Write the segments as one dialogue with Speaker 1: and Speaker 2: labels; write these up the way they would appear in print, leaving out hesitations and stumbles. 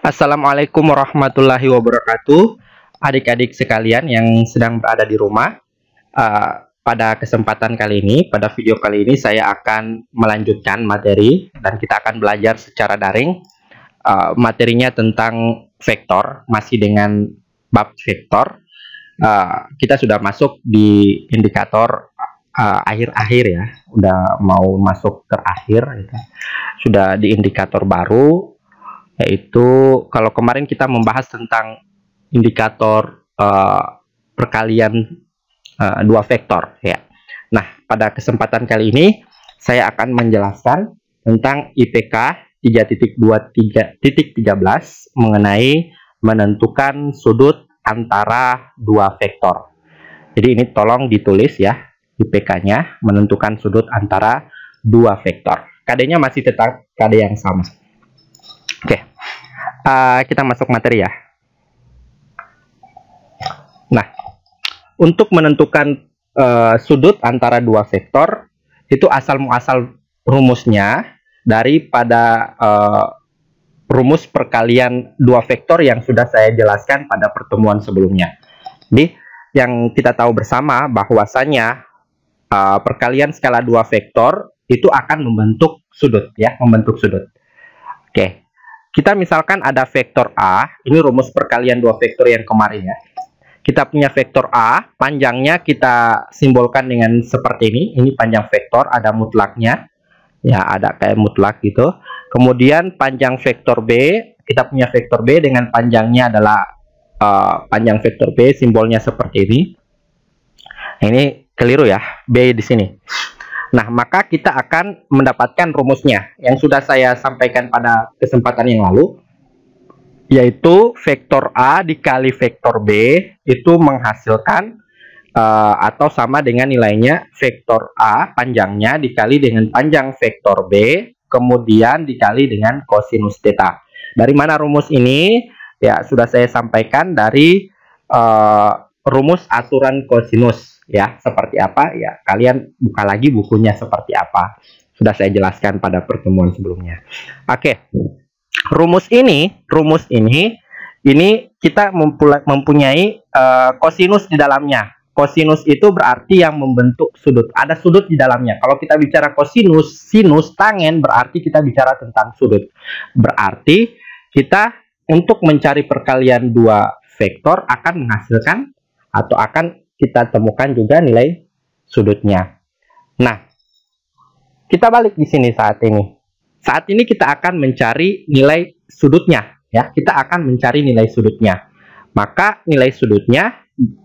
Speaker 1: Assalamualaikum warahmatullahi wabarakatuh, adik-adik sekalian yang sedang berada di rumah. Pada kesempatan kali ini, pada video kali ini saya akan melanjutkan materi dan kita akan belajar secara daring. Materinya tentang vektor, masih dengan bab vektor. Kita sudah masuk di indikator akhir-akhir ya, udah mau masuk terakhir, gitu. Sudah di indikator baru. Yaitu kalau kemarin kita membahas tentang indikator perkalian dua vektor ya. Nah, pada kesempatan kali ini saya akan menjelaskan tentang IPK 3.23.13 mengenai menentukan sudut antara dua vektor. Jadi ini tolong ditulis ya, IPK-nya menentukan sudut antara dua vektor. KD-nya masih tetap KD yang sama. Oke, kita masuk materi ya. Nah, untuk menentukan sudut antara dua vektor, itu asal muasal rumusnya daripada rumus perkalian dua vektor yang sudah saya jelaskan pada pertemuan sebelumnya. Jadi, yang kita tahu bersama bahwasanya perkalian skala dua vektor itu akan membentuk sudut ya, membentuk sudut. Oke. Kita misalkan ada vektor A, ini rumus perkalian dua vektor yang kemarin ya. Kita punya vektor A, panjangnya kita simbolkan dengan seperti ini panjang vektor, ada mutlaknya. Ya, ada kayak mutlak gitu. Kemudian panjang vektor B, kita punya vektor B dengan panjangnya adalah panjang vektor B, simbolnya seperti ini. Nah, ini keliru ya, B di sini. Nah, maka kita akan mendapatkan rumusnya yang sudah saya sampaikan pada kesempatan yang lalu, yaitu vektor A dikali vektor B itu menghasilkan atau sama dengan nilainya vektor A panjangnya dikali dengan panjang vektor B, kemudian dikali dengan kosinus theta. Dari mana rumus ini? Ya, sudah saya sampaikan dari rumus aturan kosinus. Ya, seperti apa? Ya, kalian buka lagi bukunya seperti apa. Sudah saya jelaskan pada pertemuan sebelumnya. Oke. Rumus ini kita mempunyai kosinus di dalamnya. Kosinus itu berarti yang membentuk sudut. Ada sudut di dalamnya. Kalau kita bicara kosinus, sinus, tangen berarti kita bicara tentang sudut. Berarti kita untuk mencari perkalian dua vektor akan menghasilkan atau akan kita temukan juga nilai sudutnya. Nah, kita balik di sini saat ini. Saat ini kita akan mencari nilai sudutnya, ya. Kita akan mencari nilai sudutnya. Maka nilai sudutnya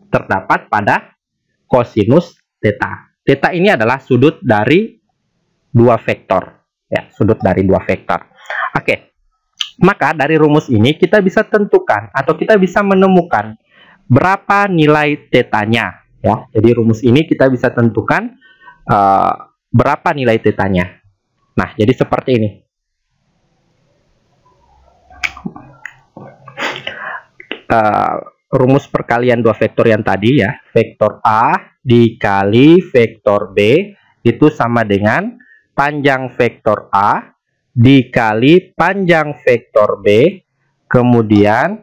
Speaker 1: terdapat pada kosinus theta. Theta ini adalah sudut dari dua vektor, ya, sudut dari dua vektor. Oke. Maka dari rumus ini kita bisa tentukan atau kita bisa menemukan berapa nilai tetanya ya. Jadi rumus ini kita bisa tentukan berapa nilai tetanya. Nah, jadi seperti ini. Rumus perkalian dua vektor yang tadi ya, vektor A dikali vektor B itu sama dengan panjang vektor A dikali panjang vektor B, kemudian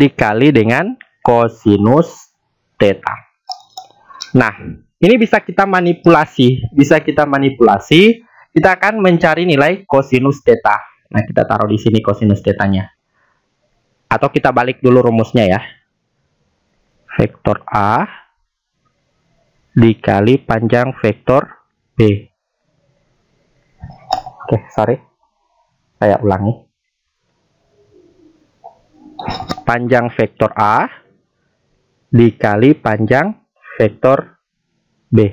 Speaker 1: dikali dengan kosinus theta. Nah, ini bisa kita manipulasi. Kita akan mencari nilai kosinus theta. Nah, kita taruh di sini kosinus tetanya. Atau kita balik dulu rumusnya ya. Vektor A dikali panjang vektor B. Oke, sorry. Saya ulangi. Panjang vektor A dikali panjang vektor B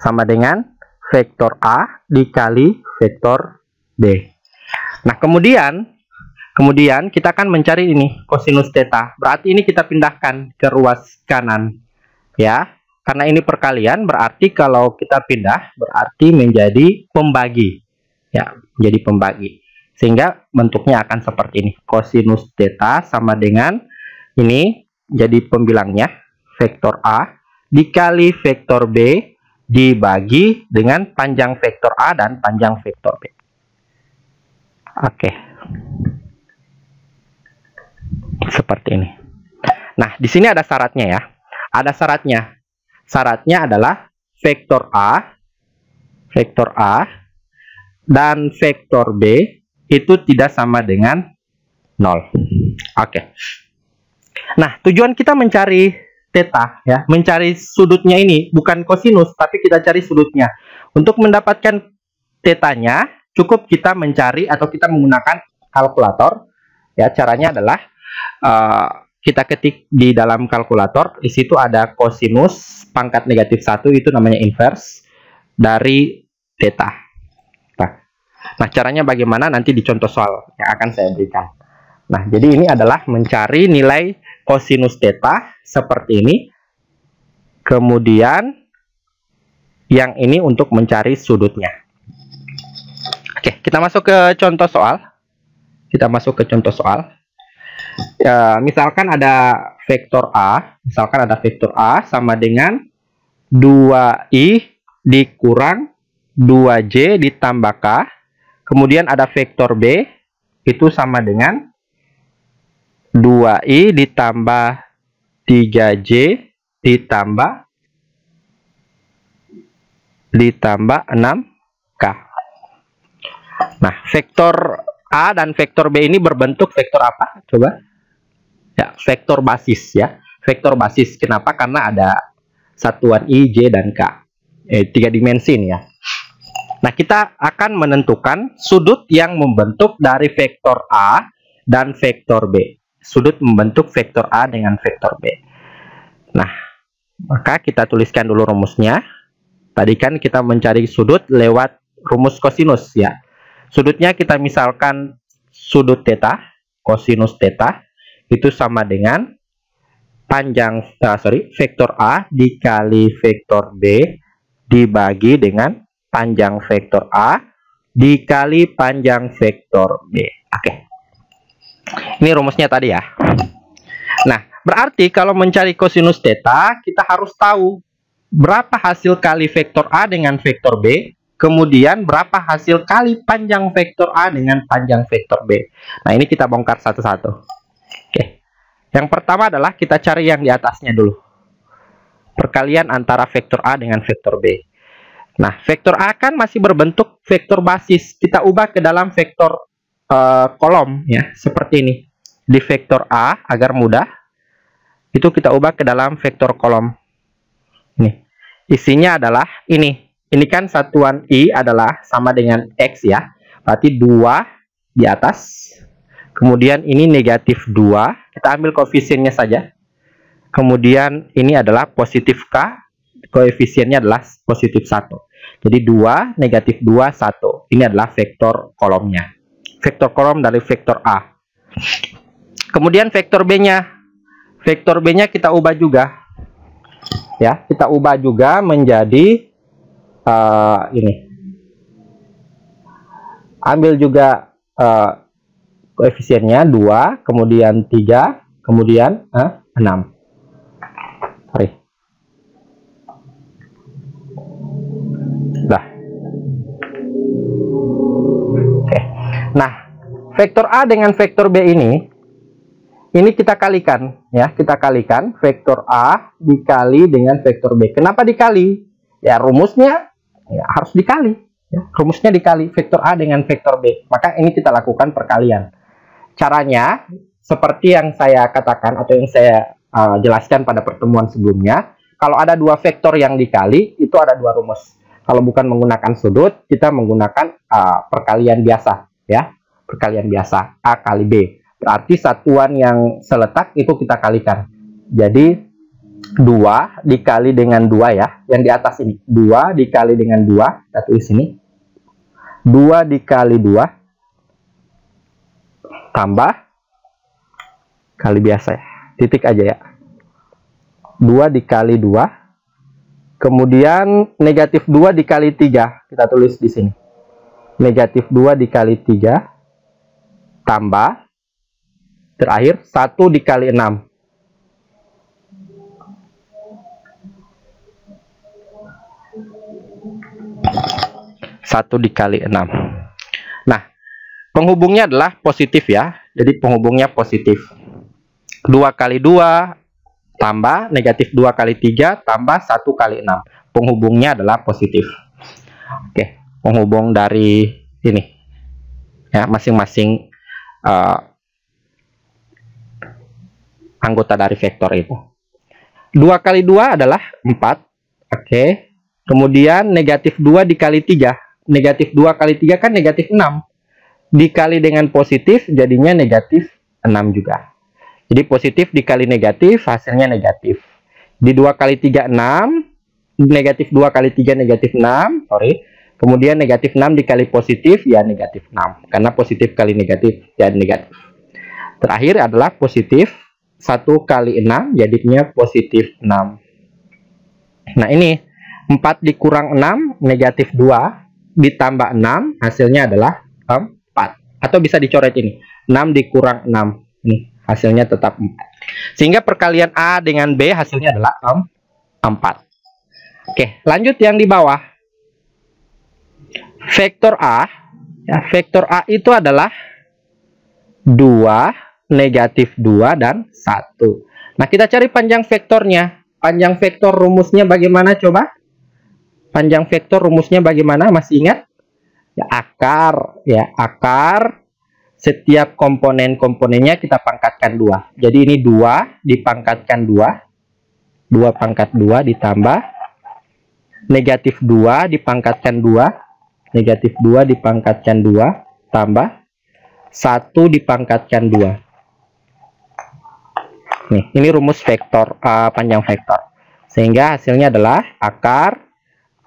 Speaker 1: sama dengan vektor A dikali vektor B. Nah, kemudian kita akan mencari ini kosinus theta. Berarti ini kita pindahkan ke ruas kanan ya. Karena ini perkalian berarti kalau kita pindah berarti menjadi pembagi. Ya, menjadi pembagi. Sehingga bentuknya akan seperti ini. Kosinus theta sama dengan ini jadi pembilangnya vektor A dikali vektor B dibagi dengan panjang vektor A dan panjang vektor B. Oke. Seperti ini. Nah, di sini ada syaratnya ya. Ada syaratnya. Syaratnya adalah vektor A dan vektor B itu tidak sama dengan 0. Oke. Nah, tujuan kita mencari theta ya, mencari sudutnya ini bukan kosinus, tapi kita cari sudutnya. Untuk mendapatkan tetanya, cukup kita mencari atau kita menggunakan kalkulator. Ya, caranya adalah kita ketik di dalam kalkulator, di situ ada kosinus pangkat negatif 1, itu namanya inverse dari theta. Nah, caranya bagaimana nanti di contoh soal yang akan saya berikan. Nah, jadi ini adalah mencari nilai kosinus theta seperti ini. Kemudian yang ini untuk mencari sudutnya. Oke, kita masuk ke contoh soal. Ya, misalkan ada vektor A, sama dengan 2i dikurang 2j ditambah k. Kemudian ada vektor B, itu sama dengan 2i ditambah 3j ditambah 6k. Nah, vektor A dan vektor B ini berbentuk vektor apa? Coba. Ya, vektor basis ya. Vektor basis. Kenapa? Karena ada satuan I, J, dan K. 3 dimensi nih ya. Nah, kita akan menentukan sudut yang membentuk dari vektor A dan vektor B. Sudut membentuk vektor A dengan vektor B. Nah, maka kita tuliskan dulu rumusnya. Tadi kan kita mencari sudut lewat rumus kosinus ya. Sudutnya kita misalkan sudut theta, kosinus theta, itu sama dengan vektor A dikali vektor B dibagi dengan panjang vektor A dikali panjang vektor B. Oke. Ini rumusnya tadi ya. Nah, berarti kalau mencari kosinus theta, kita harus tahu berapa hasil kali vektor A dengan vektor B, kemudian berapa hasil kali panjang vektor A dengan panjang vektor B. Nah, ini kita bongkar satu-satu. Oke. Yang pertama adalah kita cari yang di atasnya dulu. Perkalian antara vektor A dengan vektor B. Nah, vektor A kan masih berbentuk vektor basis. Kita ubah ke dalam vektor kolom ya, seperti ini. Di vektor A agar mudah, itu kita ubah ke dalam vektor kolom. Nih. Isinya adalah ini. Ini kan satuan I adalah sama dengan X ya. Berarti 2 di atas. Kemudian ini negatif 2. Kita ambil koefisiennya saja. Kemudian ini adalah positif K. Koefisiennya adalah positif 1. Jadi 2, negatif 2, 1. Ini adalah vektor kolomnya. Vektor kolom dari vektor A. Kemudian vektor B-nya. Vektor B-nya kita ubah juga. Ya, kita ubah juga menjadi ini. Ambil juga koefisiennya 2, kemudian 3, kemudian 6. Sorry. Dah. Oke. Nah, vektor A dengan vektor B ini kita kalikan ya, kita kalikan vektor A dikali dengan vektor B. Kenapa dikali? Ya, rumusnya ya, harus dikali. Ya, rumusnya dikali vektor A dengan vektor B. Maka ini kita lakukan perkalian. Caranya seperti yang saya katakan atau yang saya jelaskan pada pertemuan sebelumnya. Kalau ada dua vektor yang dikali, itu ada dua rumus. Kalau bukan menggunakan sudut, kita menggunakan perkalian biasa, ya, perkalian biasa A kali B. Berarti satuan yang seletak itu kita kalikan. Jadi 2 dikali dengan 2 ya, yang di atas ini 2 dikali dengan 2, kita tulis ini 2 dikali 2 tambah kali biasa ya, titik aja ya, 2 dikali 2, kemudian negatif 2 dikali 3, kita tulis di sini negatif 2 dikali 3 tambah terakhir 1 dikali 6. 1 dikali 6. Nah, penghubungnya adalah positif ya. Jadi penghubungnya positif. 2 kali 2 tambah negatif 2 kali 3 tambah 1 kali 6. Penghubungnya adalah positif. Oke, penghubung dari ini ya, masing-masing anggota dari vektor itu. 2 kali 2 adalah 4. Oke. Kemudian negatif 2 dikali 3. Negatif 2 kali 3 kan negatif 6. Dikali dengan positif jadinya negatif 6 juga. Jadi positif dikali negatif hasilnya negatif. Di 2 kali 3 6. Negatif 2 kali 3 negatif 6. Sorry. Kemudian negatif 6 dikali positif ya negatif 6. Karena positif kali negatif ya negatif. Terakhir adalah positif 1 kali 6 jadinya positif 6. Nah ini 4 dikurang 6 negatif 2 ditambah 6 hasilnya adalah 4. Atau bisa dicoret ini 6 dikurang 6 ini hasilnya tetap 4. Sehingga perkalian A dengan B hasilnya adalah 4. Oke, lanjut yang di bawah. Vektor A ya, vektor A itu adalah 2, negatif 2, dan 1. Nah, kita cari panjang vektornya. Panjang vektor rumusnya bagaimana coba? Panjang vektor rumusnya bagaimana? Masih ingat? Ya, akar. Ya, akar. Setiap komponen-komponennya kita pangkatkan 2. Jadi ini 2 dipangkatkan 2. 2 pangkat 2 ditambah negatif 2 dipangkatkan 2. Negatif 2 dipangkatkan 2 tambah 1 dipangkatkan 2. Nih, ini rumus vektor panjang vektor. Sehingga hasilnya adalah akar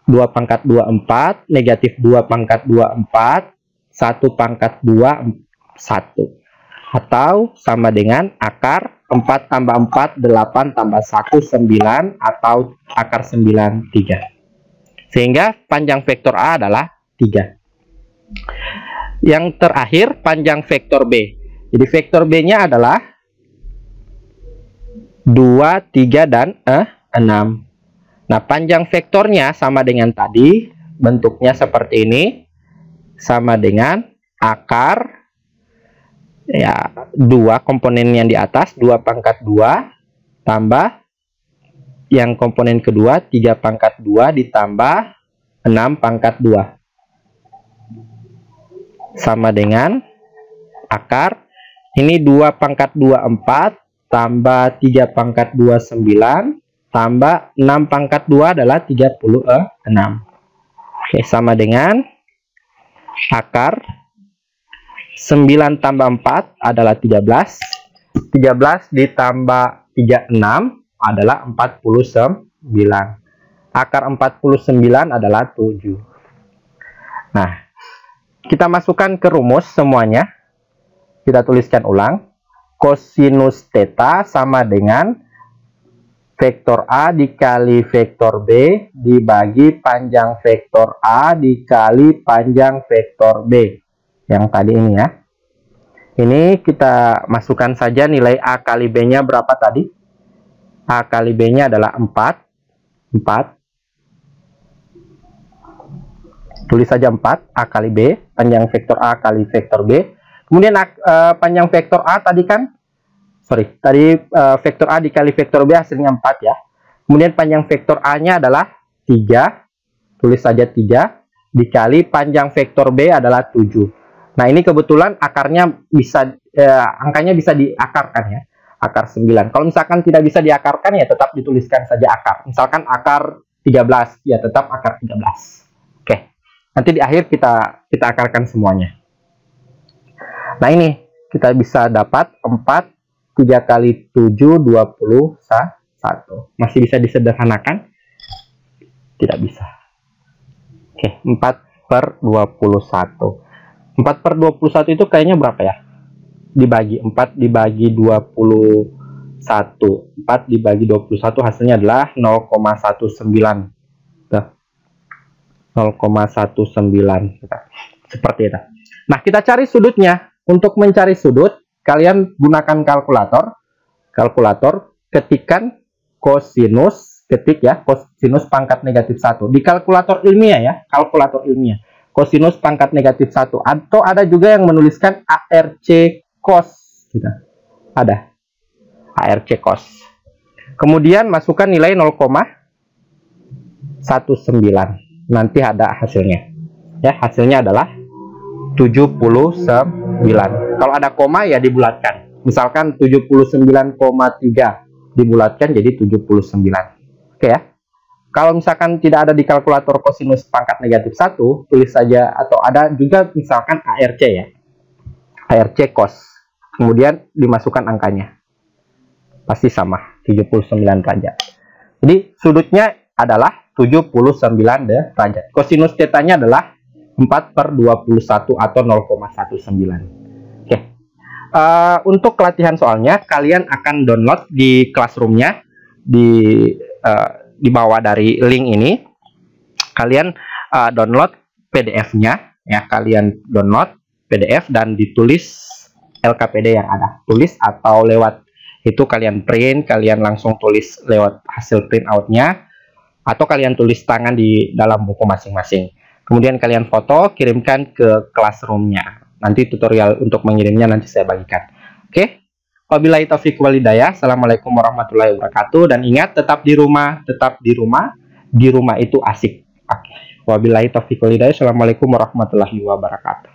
Speaker 1: 2 pangkat 2 4, negatif 2 pangkat 2 4, 1 pangkat 2 1. Atau sama dengan akar 4 tambah 4 8 tambah 1 9 atau akar 9 3. Sehingga panjang vektor A adalah 3. Yang terakhir panjang vektor B. Jadi vektor B-nya adalah 2, 3, dan 6. Nah, panjang vektornya sama dengan tadi. Bentuknya seperti ini. Sama dengan akar ya 2 komponen yang di atas. 2 pangkat 2 tambah yang komponen kedua 3 pangkat 2 ditambah 6 pangkat 2. Sama dengan akar. Ini 2 pangkat 2 4. Tambah 3 pangkat 2 9 tambah 6 pangkat 2 adalah 36. Oke, sama dengan akar 9 tambah 4 adalah 13. 13 ditambah 36 adalah 49. Akar 49 adalah 7. Nah, kita masukkan ke rumus semuanya. Kita tuliskan ulang. Kosinus theta sama dengan vektor A dikali vektor B dibagi panjang vektor A dikali panjang vektor B. Yang tadi ini ya. Ini kita masukkan saja nilai A kali B-nya berapa tadi? A kali B-nya adalah 4. 4. Tulis saja 4. A kali B. Panjang vektor A kali vektor B. Kemudian panjang vektor A tadi kan, vektor A dikali vektor B hasilnya 4 ya. Kemudian panjang vektor A-nya adalah 3, tulis saja 3, dikali panjang vektor B adalah 7. Nah, ini kebetulan akarnya bisa, angkanya bisa diakarkan ya, akar 9. Kalau misalkan tidak bisa diakarkan ya tetap dituliskan saja akar. Misalkan akar 13, ya tetap akar 13. Oke, nanti di akhir kita akarkan semuanya. Nah, ini kita bisa dapat 4, 3 kali 7, 21. Masih bisa disederhanakan? Tidak bisa. Oke, 4 per 21. 4 per 21 itu kayaknya berapa ya? Dibagi 4 dibagi 21. 4 dibagi 21 hasilnya adalah 0,19. 0,19. Seperti itu. Nah, kita cari sudutnya. Untuk mencari sudut, kalian gunakan kalkulator, ketikkan kosinus, kosinus pangkat negatif 1. Di kalkulator ilmiah ya, kalkulator ilmiah. kosinus pangkat negatif 1. Atau ada juga yang menuliskan ARC cos. Gitu. Ada ARC cos. Kemudian masukkan nilai 0,19. Nanti ada hasilnya. Ya, hasilnya adalah 79. Kalau ada koma ya dibulatkan. Misalkan 79,3 dibulatkan jadi 79. Oke ya. Kalau misalkan tidak ada di kalkulator kosinus pangkat negatif 1, tulis saja, atau ada juga misalkan ARC ya. ARC cos. Kemudian dimasukkan angkanya. Pasti sama, 79 derajat. Jadi sudutnya adalah 79 derajat. Kosinus tetanya adalah 4/21 atau 0,19. Oke. Untuk latihan soalnya, kalian akan download di Classroom-nya di bawah dari link ini. Kalian download PDF-nya, ya. Kalian download PDF dan ditulis LKPD yang ada. Tulis atau lewat itu kalian print, kalian langsung tulis lewat hasil print out-nya, atau kalian tulis tangan di dalam buku masing-masing. Kemudian kalian foto, kirimkan ke Classroom-nya. Nanti tutorial untuk mengirimnya nanti saya bagikan. Oke? Wabillahi taufiq wal hidayah. Assalamualaikum warahmatullahi wabarakatuh. Dan ingat, tetap di rumah, tetap di rumah. Di rumah itu asik. Oke. Wabillahi taufiq wal hidayah. Assalamualaikum warahmatullahi wabarakatuh.